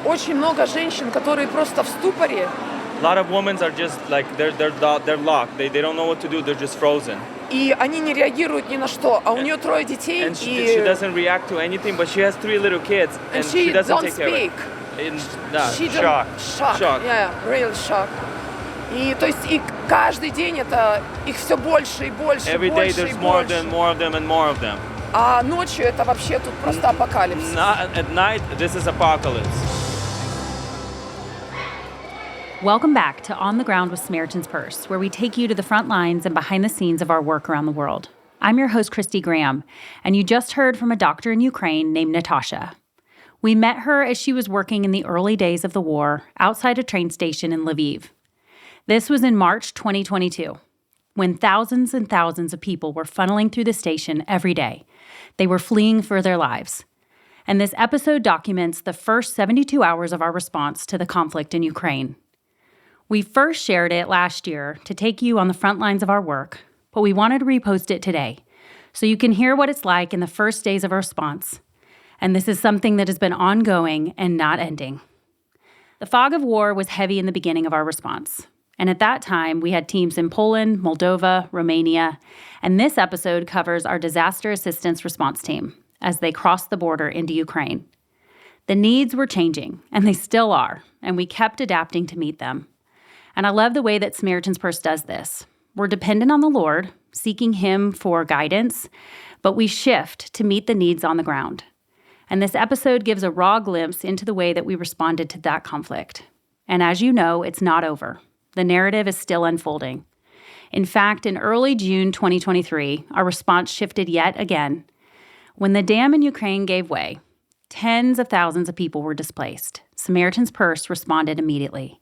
Очень много женщин, которые просто в ступоре. A lot of women are just like they're locked. They don't know what to do. They're just frozen. И они не реагируют ни на что. А у нее 3 детей, And she doesn't react to anything, but she has 3 little kids, and she doesn't don't take care of speak. it. She Shock. Shock. Yeah, real shock. И то есть и каждый день это их все больше и больше, Every day больше there's и more of больше. them, more of them, and more of them. А ночью это вообще тут просто апокалипсис. At night, this is apocalypse. Welcome back to On the Ground with Samaritan's Purse, where we take you to the front lines and behind the scenes of our work around the world. I'm your host, Christy Graham, and you just heard from a doctor in Ukraine named Natasha. We met her as she was working in the early days of the war outside a train station in Lviv. This was in March 2022, when thousands and thousands of people were funneling through the station every day. They were fleeing for their lives. And this episode documents the first 72 hours of our response to the conflict in Ukraine. We first shared it last year to take you on the front lines of our work, but we wanted to repost it today so you can hear what it's like in the first days of our response. And this is something that has been ongoing and not ending. The fog of war was heavy in the beginning of our response. And at that time, we had teams in Poland, Moldova, Romania, and this episode covers our disaster assistance response team as they crossed the border into Ukraine. The needs were changing, and they still are, and we kept adapting to meet them. And I love the way that Samaritan's Purse does this. We're dependent on the Lord, seeking Him for guidance, but we shift to meet the needs on the ground. And this episode gives a raw glimpse into the way that we responded to that conflict. And as you know, it's not over. The narrative is still unfolding. In fact, in early June 2023, our response shifted yet again. When the dam in Ukraine gave way, tens of thousands of people were displaced. Samaritan's Purse responded immediately.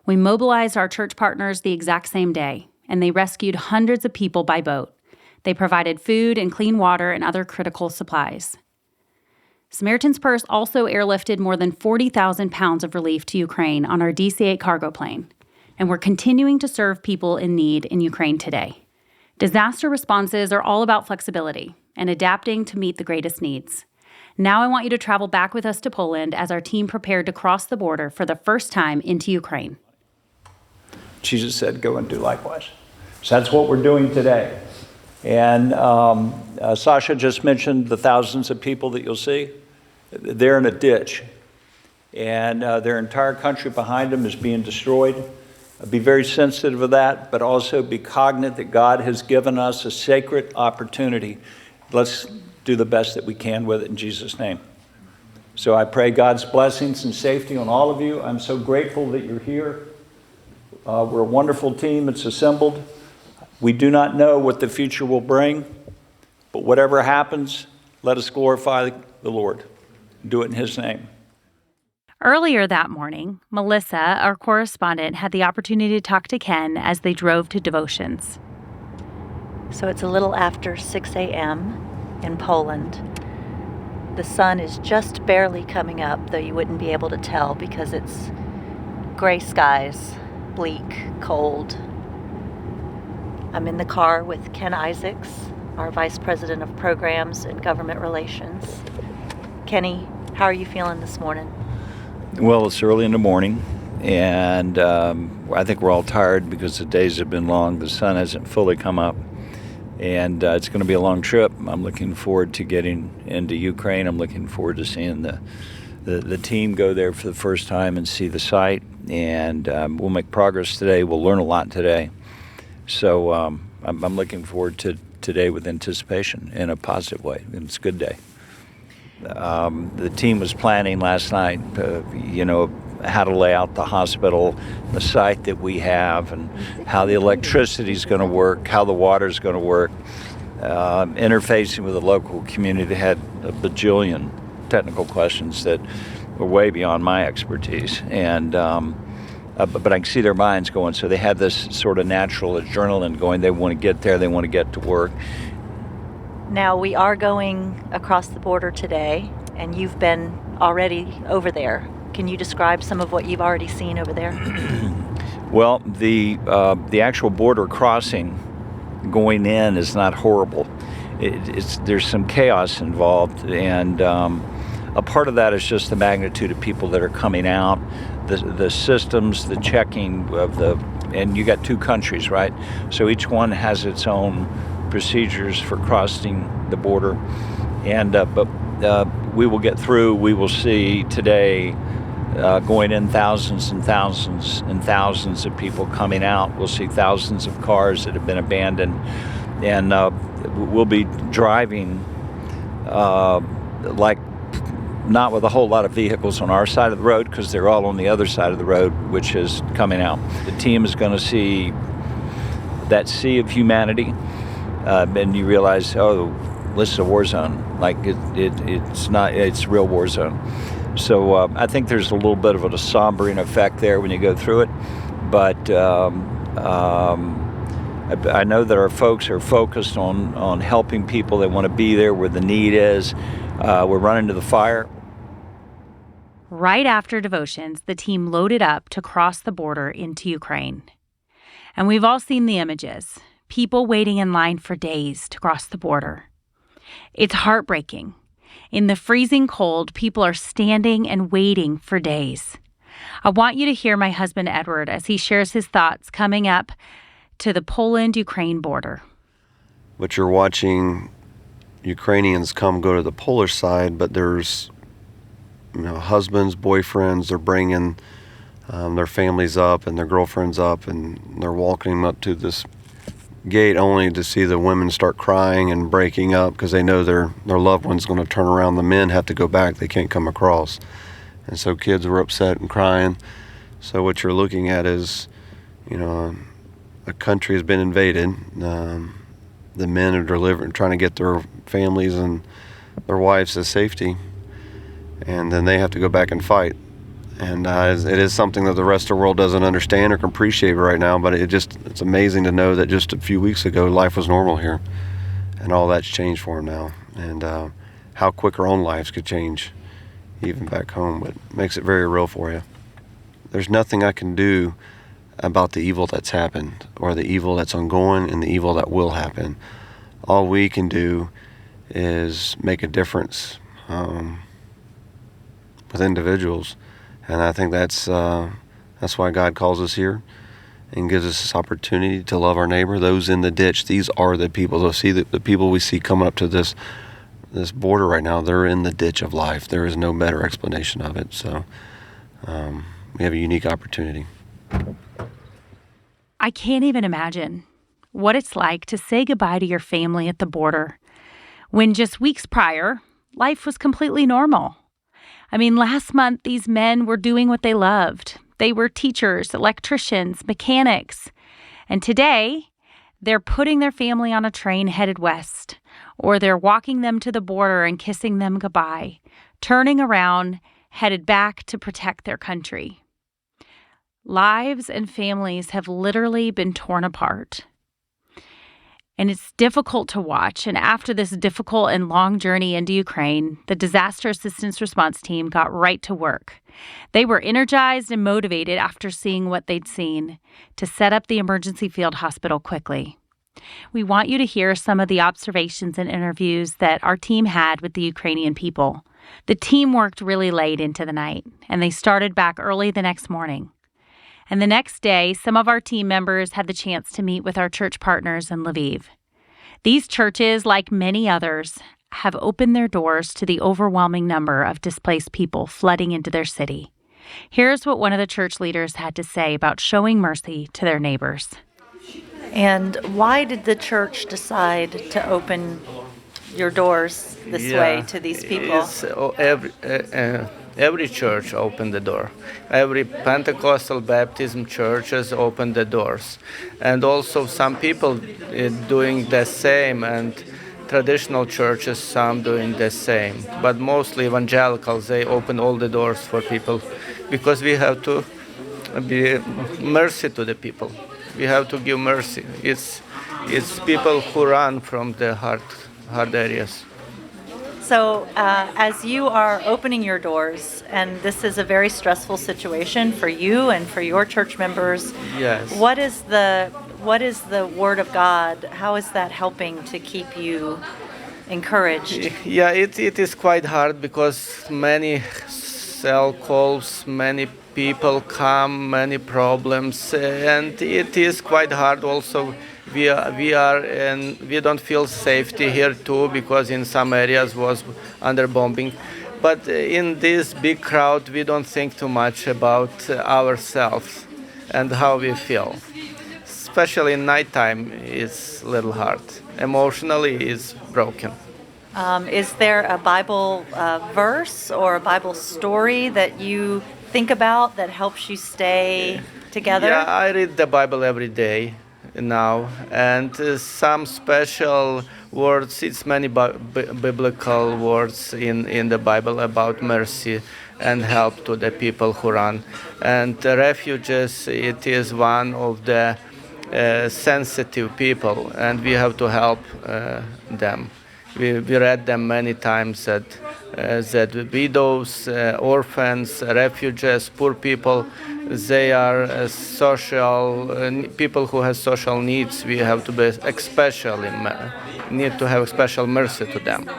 We mobilized our church partners the exact same day, and they rescued hundreds of people by boat. They provided food and clean water and other critical supplies. Samaritan's Purse also airlifted more than 40,000 pounds of relief to Ukraine on our DC-8 cargo plane, and we're continuing to serve people in need in Ukraine today. Disaster responses are all about flexibility and adapting to meet the greatest needs. Now I want you to travel back with us to Poland as our team prepared to cross the border for the first time into Ukraine. Jesus said, go and do likewise. So that's what we're doing today. And Sasha just mentioned the thousands of people that you'll see. They're in a ditch. And their entire country behind them is being destroyed. Be very sensitive of that, but also be cognizant that God has given us a sacred opportunity. Let's do the best that we can with it in Jesus' name. So I pray God's blessings and safety on all of you. I'm so grateful that you're here. We're a wonderful team that's assembled. We do not know what the future will bring, but whatever happens, let us glorify the Lord. Do it in His name. Earlier that morning, Melissa, our correspondent, had the opportunity to talk to Ken as they drove to devotions. So it's a little after 6 a.m. in Poland. The sun is just barely coming up, though you wouldn't be able to tell because it's gray skies, bleak, cold. I'm in the car with Ken Isaacs, our Vice President of Programs and Government Relations. Kenny, how are you feeling this morning? Well, it's early in the morning, and I think we're all tired because the days have been long. The sun hasn't fully come up, and it's going to be a long trip. I'm looking forward to getting into Ukraine. I'm looking forward to seeing the team go there for the first time and see the site, and we'll make progress today. We'll learn a lot today. So I'm looking forward to today with anticipation in a positive way, and it's a good day. The team was planning last night, how to lay out the hospital, the site that we have, and how the electricity is going to work, how the water is going to work. Interfacing with the local community had a bajillion technical questions that were way beyond my expertise, and but I can see their minds going. So they had this sort of natural adrenaline going. They want to get there. They want to get to work. Now, we are going across the border today, and you've been already over there. Can you describe some of what you've already seen over there? Well, the actual border crossing going in is not horrible. There's some chaos involved, and a a part of that is just the magnitude of people that are coming out, the systems, the checking of and you got 2 countries, right? So each one has its own procedures for crossing the border. And but we will get through. We will see today going in thousands and thousands and thousands of people coming out. We'll see thousands of cars that have been abandoned. And we'll be driving like not with a whole lot of vehicles on our side of the road, because they're all on the other side of the road, which is coming out. The team is going to see that sea of humanity, and you realize, oh, this is a war zone. Like it's not, it's a real war zone. So I think there's a little bit of a sombering effect there when you go through it, but I know that our folks are focused on helping people. They want to be there where the need is. We're running to the fire. Right after devotions, the team loaded up to cross the border into Ukraine. And we've all seen the images. People waiting in line for days to cross the border. It's heartbreaking. In the freezing cold, people are standing and waiting for days. I want you to hear my husband, Edward, as he shares his thoughts coming up to the Poland-Ukraine border. But you're watching Ukrainians go to the Polish side, but there's husbands, boyfriends, they're bringing their families up and their girlfriends up, and they're walking them up to this gate only to see the women start crying and breaking up because they know their loved one's going to turn around. The men have to go back. They can't come across. And so kids were upset and crying. So what you're looking at is, a country has been invaded. The men are trying to get their families and their wives to safety. And then they have to go back and fight. And it is something that the rest of the world doesn't understand or can appreciate right now, but it's amazing to know that just a few weeks ago, life was normal here. And all that's changed for them now. And how quick our own lives could change, even back home, but it makes it very real for you. There's nothing I can do about the evil that's happened, or the evil that's ongoing, and the evil that will happen. All we can do is make a difference with individuals. And I think that's why God calls us here and gives us this opportunity to love our neighbor. Those in the ditch, these are the people. They'll see the people we see coming up to this border right now. They're in the ditch of life. There is no better explanation of it. So we have a unique opportunity. I can't even imagine what it's like to say goodbye to your family at the border when just weeks prior, life was completely normal. I mean, last month, these men were doing what they loved. They were teachers, electricians, mechanics. And today, they're putting their family on a train headed west, or they're walking them to the border and kissing them goodbye, turning around, headed back to protect their country. Lives and families have literally been torn apart. And it's difficult to watch. And after this difficult and long journey into Ukraine, the Disaster Assistance Response Team got right to work. They were energized and motivated after seeing what they'd seen to set up the emergency field hospital quickly. We want you to hear some of the observations and interviews that our team had with the Ukrainian people. The team worked really late into the night, and they started back early the next morning. And the next day, some of our team members had the chance to meet with our church partners in Lviv. These churches, like many others, have opened their doors to the overwhelming number of displaced people flooding into their city. Here's what one of the church leaders had to say about showing mercy to their neighbors. And why did the church decide to open your doors this way to these people? Every church opened the door. Every Pentecostal Baptism churches opened the doors. And also some people doing the same, and traditional churches, some doing the same. But mostly evangelicals, they open all the doors for people because we have to be mercy to the people. We have to give mercy. It's people who run from the hard areas. So as you are opening your doors, and this is a very stressful situation for you and for your church members, yes. What is the Word of God? How is that helping to keep you encouraged? Yeah, it is quite hard because many cell calls, many people come, many problems, and it is quite hard also. We don't feel safety here too because in some areas was under bombing. But in this big crowd, we don't think too much about ourselves and how we feel. Especially in nighttime, it's a little hard. Emotionally, it's broken. Is there a Bible verse or a Bible story that you think about that helps you stay together? Yeah, I read the Bible every day now, and some special words. It's many biblical words in the Bible about mercy and help to the people who run. And the refugees, it is one of the sensitive people, and we have to help them. We read them many times that widows, orphans, refugees, poor people, they are people who have social needs. We have to be need to have special mercy to them.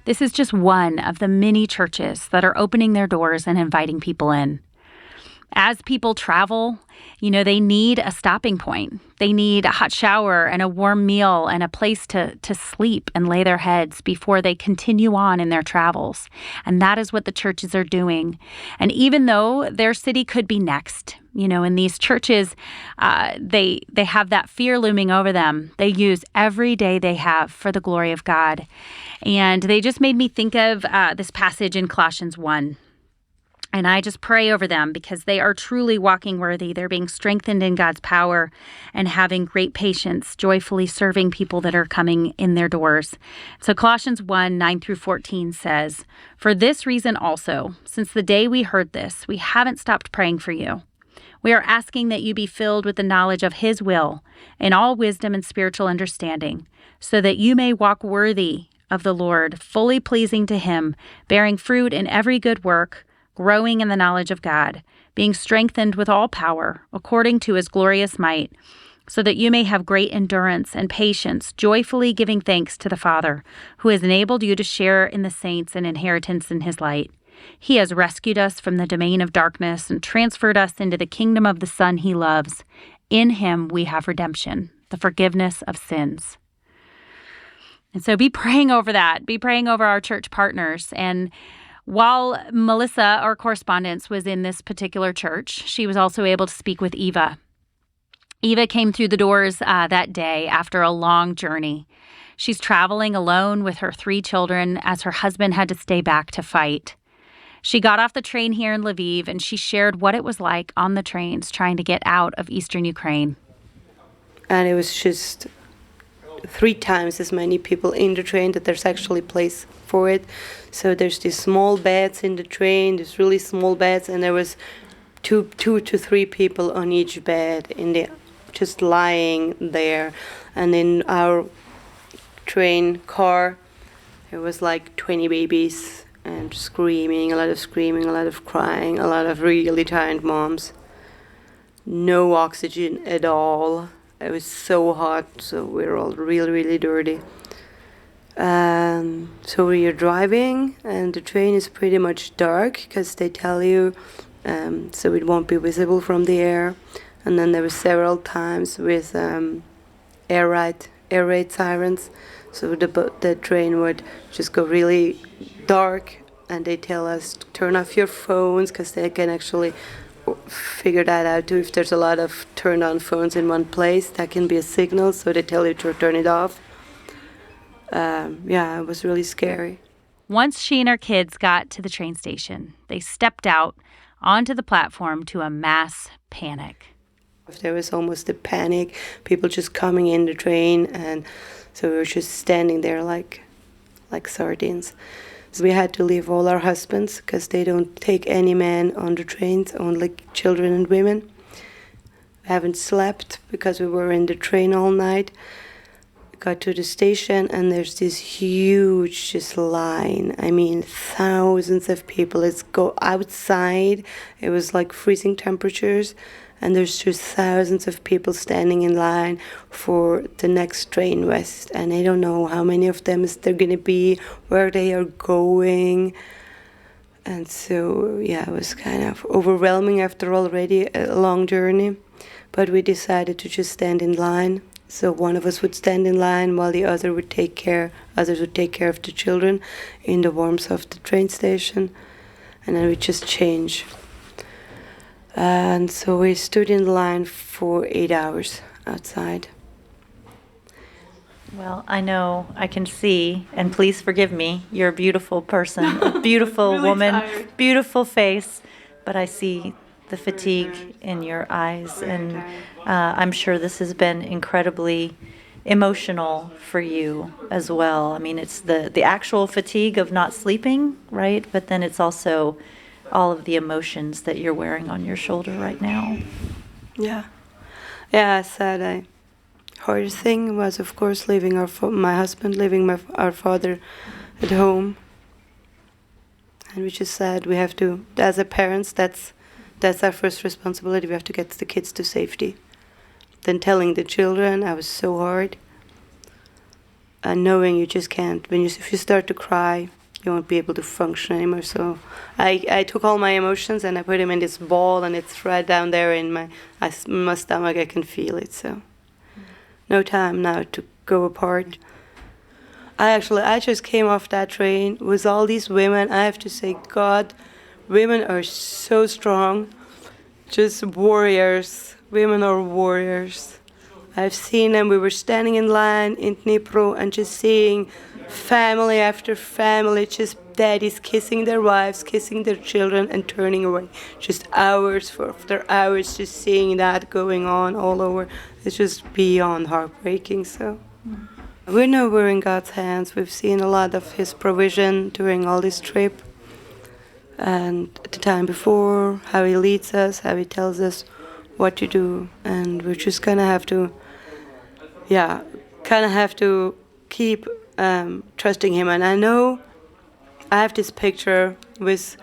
This is just one of the many churches that are opening their doors and inviting people in. As people travel, they need a stopping point. They need a hot shower and a warm meal and a place to sleep and lay their heads before they continue on in their travels. And that is what the churches are doing. And even though their city could be next, in these churches, they have that fear looming over them. They use every day they have for the glory of God. And they just made me think of this passage in Colossians 1. And I just pray over them because they are truly walking worthy. They're being strengthened in God's power and having great patience, joyfully serving people that are coming in their doors. So Colossians 1, 9 through 14 says, "For this reason also, since the day we heard this, we haven't stopped praying for you. We are asking that you be filled with the knowledge of His will in all wisdom and spiritual understanding, so that you may walk worthy of the Lord, fully pleasing to Him, bearing fruit in every good work, growing in the knowledge of God, being strengthened with all power according to His glorious might, so that you may have great endurance and patience, joyfully giving thanks to the Father, who has enabled you to share in the saints an inheritance in His light. He has rescued us from the domain of darkness and transferred us into the kingdom of the Son He loves. In Him we have redemption, the forgiveness of sins." And so be praying over that. Be praying over our church partners. And while Melissa, our correspondent, was in this particular church, she was also able to speak with Eva. Eva came through the doors that day after a long journey. She's traveling alone with her 3 children as her husband had to stay back to fight. She got off the train here in Lviv, and she shared what it was like on the trains trying to get out of eastern Ukraine. And it was just 3 times as many people in the train that there's actually place for it. So there's these small beds in the train, these really small beds, and there was two to 3 people on each bed just lying there. And in our train car, there was like 20 babies and screaming, a lot of crying, a lot of really tired moms. No oxygen at all. It was so hot, so we were all really, really dirty. So we are driving, and the train is pretty much dark because they tell you so it won't be visible from the air. And then there were several times with air raid sirens, so the train would just go really dark, and they tell us to turn off your phones because they can actually figure that out too. If there's a lot of turned on phones in one place, that can be a signal, so they tell you to turn it off. It was really scary. Once she and her kids got to the train station, they stepped out onto the platform to a mass panic. There was almost a panic, people just coming in the train, and so we were just standing there like sardines. So we had to leave all our husbands because they don't take any men on the trains, only children and women. We haven't slept because we were in the train all night. got to the station, and there's this huge just line. I mean, thousands of people. Let's go outside. It was like freezing temperatures, and there's just thousands of people standing in line for the next train west. And I don't know how many of them is there gonna be, where they are going. And so, yeah, it was kind of overwhelming after already a long journey. But we decided to just stand in line. So one of us would stand in line while the others would take care of the children in the warmth of the train station. And then we just change. And so we stood in line for 8 hours outside. Well, I know, I can see, and please forgive me, you're a beautiful person, a beautiful Really woman, tired. beautiful face, but I see the fatigue in your eyes, and I'm sure this has been incredibly emotional for you as well. I mean, it's the actual fatigue of not sleeping, right? But then it's also all of the emotions that you're wearing on your shoulder right now. Yeah. Yeah, I said hardest thing was, of course, leaving my husband, leaving our father at home. And we just said we have to, as a parents, that's our first responsibility. We have to get the kids to safety. Then telling the children, I was so hard. And knowing you just can't. If you start to cry, you won't be able to function anymore. So I took all my emotions and I put them in this ball, and it's right down there in my stomach. I can feel it. So no time now to go apart. I just came off that train with all these women. I have to say, God, women are so strong, just warriors. Women are warriors. I've seen them. We were standing in line in Dnipro and just seeing family after family, just daddies kissing their wives, kissing their children, and turning away. Just hours after hours, just seeing that going on all over. It's just beyond heartbreaking. So we know we're in God's hands. We've seen a lot of His provision during all this trip. And the time before, how He leads us, how He tells us what to do. And we're just gonna have to, keep trusting Him. And I know I have this picture with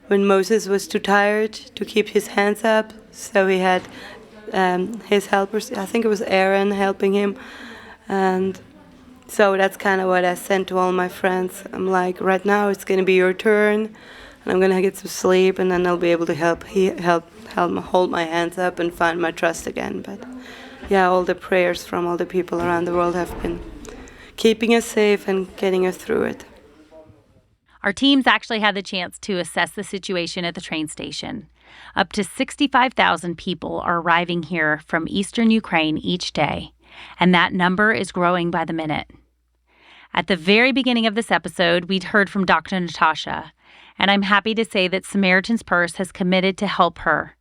when Moses was too tired to keep his hands up, so he had his helpers, I think it was Aaron, helping him. And so that's kind of what I sent to all my friends. I'm like, right now it's going to be your turn, and I'm going to get some sleep, and then I'll be able to help hold my hands up and find my trust again. But yeah, all the prayers from all the people around the world have been keeping us safe and getting us through it. Our teams actually had the chance to assess the situation at the train station. Up to 65,000 people are arriving here from eastern Ukraine each day, and that number is growing by the minute. At the very beginning of this episode, we'd heard from Dr. Natasha, and I'm happy to say that Samaritan's Purse has committed to help her,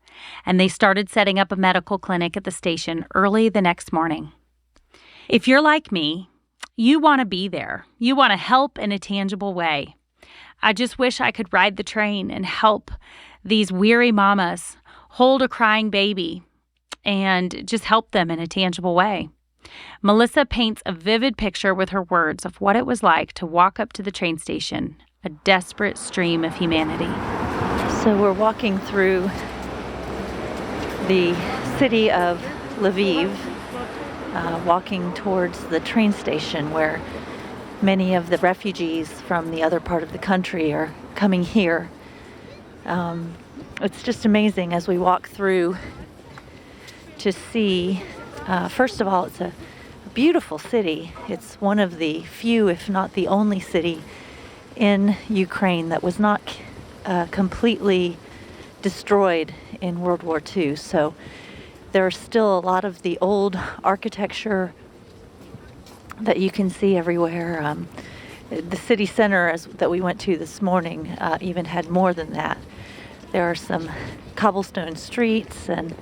and they started setting up a medical clinic at the station early the next morning. If you're like me, you want to be there. You want to help in a tangible way. I just wish I could ride the train and help these weary mamas hold a crying baby and just help them in a tangible way. Melissa paints a vivid picture with her words of what it was like to walk up to the train station, a desperate stream of humanity. So we're walking through the city of Lviv, walking towards the train station where many of the refugees from the other part of the country are coming here. It's just amazing as we walk through to see, first of all, it's a beautiful city. It's one of the few, if not the only city in Ukraine that was not completely destroyed in World War II. So there are still a lot of the old architecture that you can see everywhere. The city center that we went to this morning even had more than that. There are some cobblestone streets, and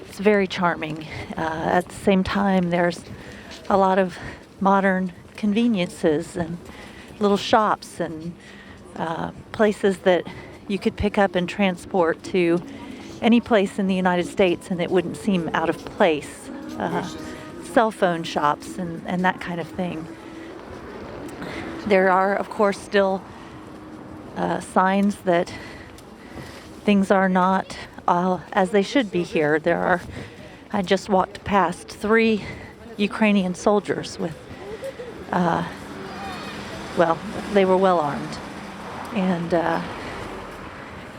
it's very charming. At the same time, there's a lot of modern conveniences and little shops and places that you could pick up and transport to any place in the United States, and it wouldn't seem out of place. cell phone shops and that kind of thing. There are, of course, still signs that things are not as they should be here. I just walked past 3 Ukrainian soldiers with, they were well armed. And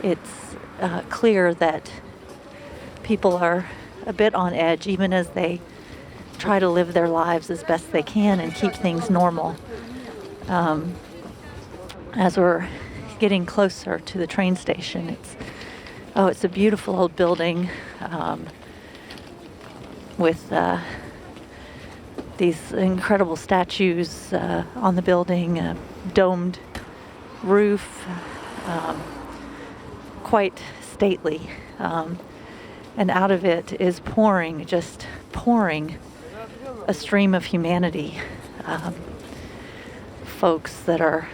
it's clear that people are a bit on edge, even as they try to live their lives as best they can and keep things normal. As we're getting closer to the train station, it's a beautiful old building with these incredible statues on the building, a domed roof, quite stately. And out of it is pouring a stream of humanity. Folks that are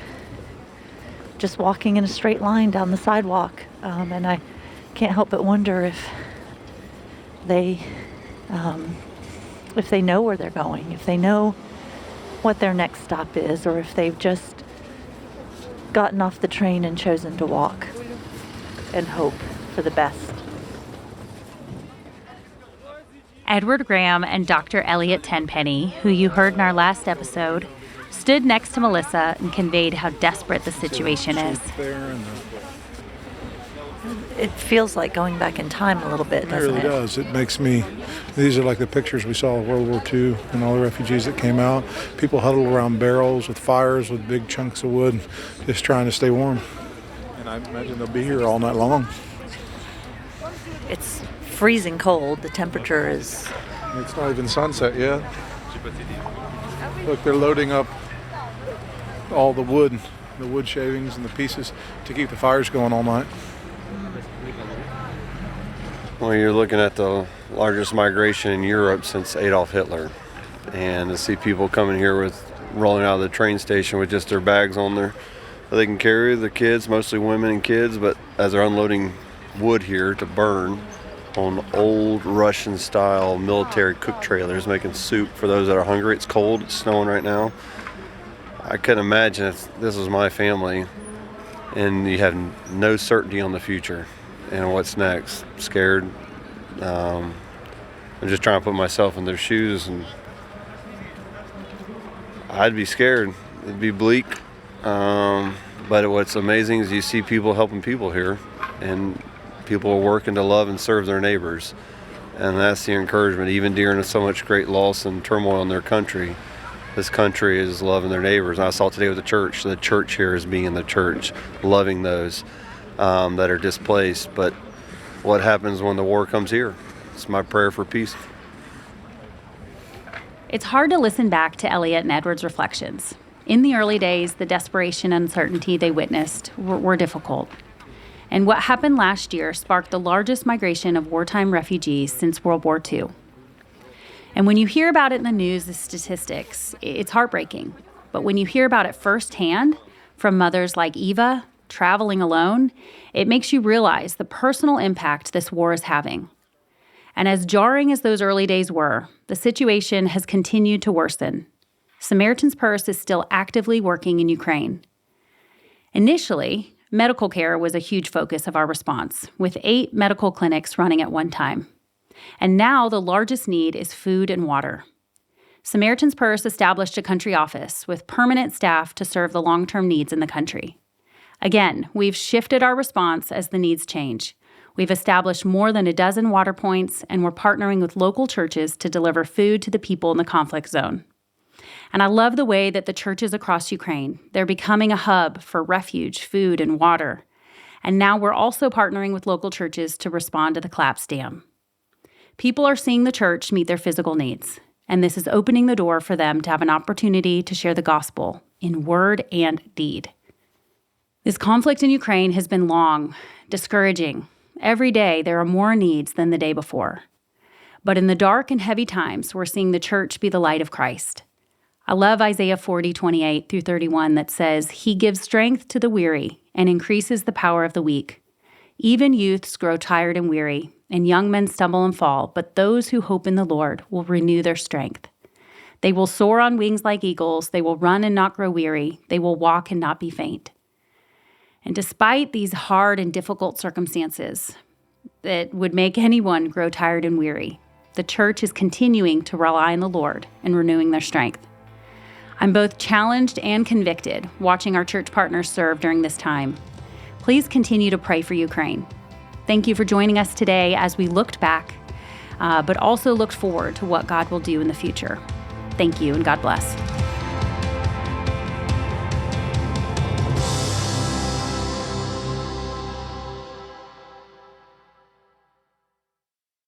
just walking in a straight line down the sidewalk. And I can't help but wonder if they know where they're going, if they know what their next stop is, or if they've just gotten off the train and chosen to walk and hope for the best. Edward Graham and Dr. Elliot Tenpenny, who you heard in our last episode, stood next to Melissa and conveyed how desperate the situation is. It feels like going back in time a little bit, doesn't it? It really does. It makes me, these are like the pictures we saw of World War II and all the refugees that came out. People huddled around barrels with fires with big chunks of wood, just trying to stay warm. And I imagine they'll be here all night long. It's freezing cold. The temperature is... It's not even sunset yet. Look, they're loading up all the wood shavings and the pieces to keep the fires going all night. Well, you're looking at the largest migration in Europe since Adolf Hitler. And to see people coming here rolling out of the train station with just their bags on there that they can carry, the kids, mostly women and kids, but as they're unloading wood here to burn on old Russian-style military cook trailers, making soup for those that are hungry. It's cold, it's snowing right now. I couldn't imagine if this was my family and you have no certainty on the future and what's next. Scared. I'm just trying to put myself in their shoes, and I'd be scared. It'd be bleak. But what's amazing is you see people helping people here, and people are working to love and serve their neighbors. And that's the encouragement, even during so much great loss and turmoil in their country. This country is loving their neighbors. And I saw today with the church here is being the church, loving those that are displaced. But what happens when the war comes here? It's my prayer for peace. It's hard to listen back to Elliot and Edward's reflections. In the early days, the desperation and uncertainty they witnessed were difficult. And what happened last year sparked the largest migration of wartime refugees since World War II. And when you hear about it in the news, the statistics, it's heartbreaking. But when you hear about it firsthand from mothers like Eva, traveling alone, it makes you realize the personal impact this war is having. And as jarring as those early days were, the situation has continued to worsen. Samaritan's Purse is still actively working in Ukraine. Initially, medical care was a huge focus of our response, with 8 medical clinics running at one time. And now the largest need is food and water. Samaritan's Purse established a country office with permanent staff to serve the long-term needs in the country. Again, we've shifted our response as the needs change. We've established more than a dozen water points, and we're partnering with local churches to deliver food to the people in the conflict zone. And I love the way that the churches across Ukraine, they're becoming a hub for refuge, food, and water. And now we're also partnering with local churches to respond to the collapsed dam. People are seeing the church meet their physical needs, and this is opening the door for them to have an opportunity to share the gospel in word and deed. This conflict in Ukraine has been long, discouraging. Every day there are more needs than the day before. But in the dark and heavy times, we're seeing the church be the light of Christ. I love Isaiah 40:28-31 that says, "He gives strength to the weary and increases the power of the weak. Even youths grow tired and weary, and young men stumble and fall, but those who hope in the Lord will renew their strength. They will soar on wings like eagles. They will run and not grow weary. They will walk and not be faint. And despite these hard and difficult circumstances that would make anyone grow tired and weary, the church is continuing to rely on the Lord and renewing their strength. I'm both challenged and convicted watching our church partners serve during this time. Please continue to pray for Ukraine. Thank you for joining us today as we looked back, but also looked forward to what God will do in the future. Thank you, and God bless.